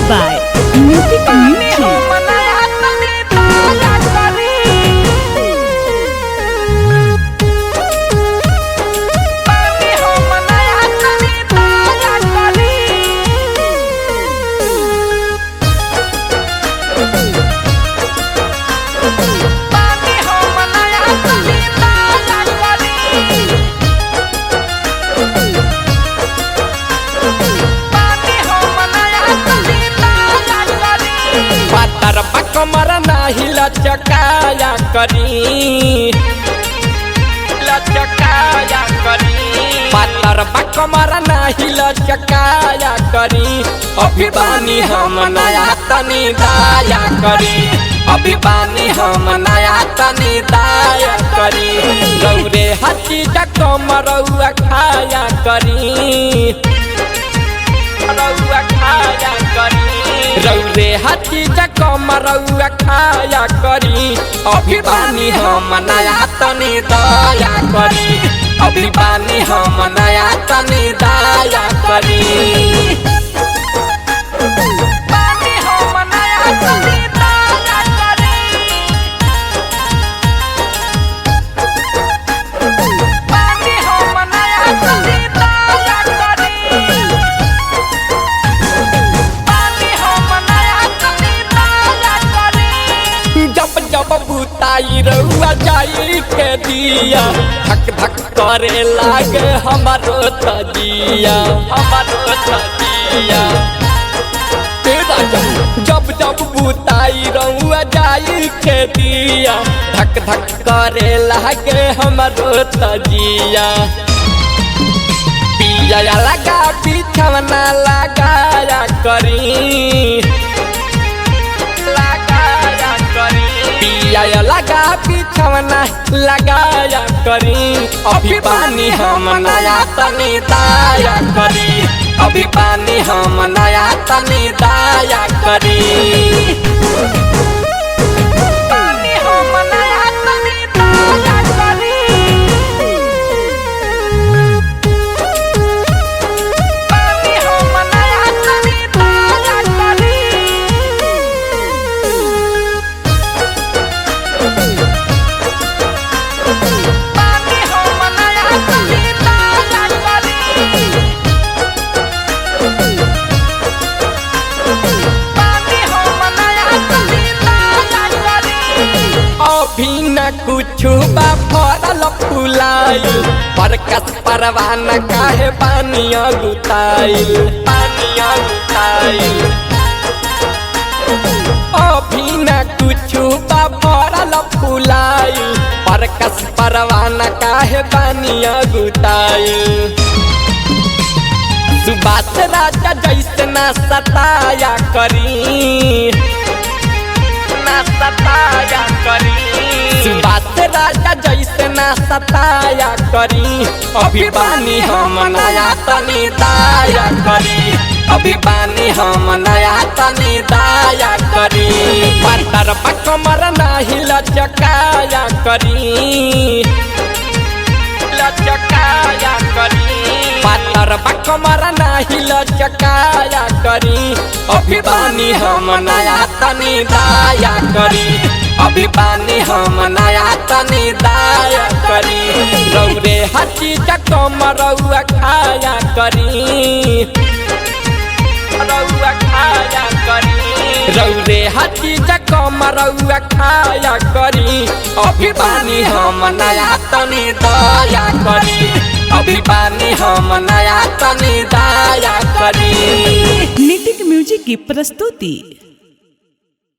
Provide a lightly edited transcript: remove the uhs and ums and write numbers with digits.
by Nitik Music. कमर नाही लचकाया करी पातर कमर नाही लचकाया करी अभी बानी हम नया तनी दाया करी अभी बानी हम नया तनी दाया करी रौरे हची कमरौआ खाया करी रौआ खाया करी रौरे हाथी कमरौआ खाया करी अभी बानी हम नया तनी दया करी अभी बानी हम नया तनी दया करी जब बुताई रउआ जाई के दिया धक धक करे लागे हमारो तजिया जब जब बुताई रउआ जाई के दिया धक धक करे लागे हमारो तजिया पिया लगा बिछवना लगाया करी पिया लगा बिछवना लगाया करी अभी पानी हम नया तनी दाया करी अभी पानी हम नया तनी दाया करी अभी न कुछ बा फरल फुलाइल परकस परवाना काहे पानिया गुताइल अभी न कुछ बा फरल फुलाइल परकस परवाना काहे पानिया गुताइल सुबात राजा जैसे ना सताया करी सुबात राजा जैसे ना सताया करी अभी बानी हम नया तनी दाया करी अभी बानी हम नया तनी दाया करी पातर कमर नाही लचकाया करी पातर कमर नाही लचकाया करी अभी बानी हम नया तनी दाया करी अभी बानी हम नया तनी दाया करी रौरे हची कमरौआ खाया करी रौरे हची कमरौआ खाया करी अभी बानी हम नया तनी दाया करी अभी बानी हम नया तनी दाया करी नितिक म्यूजिक की प्रस्तुति।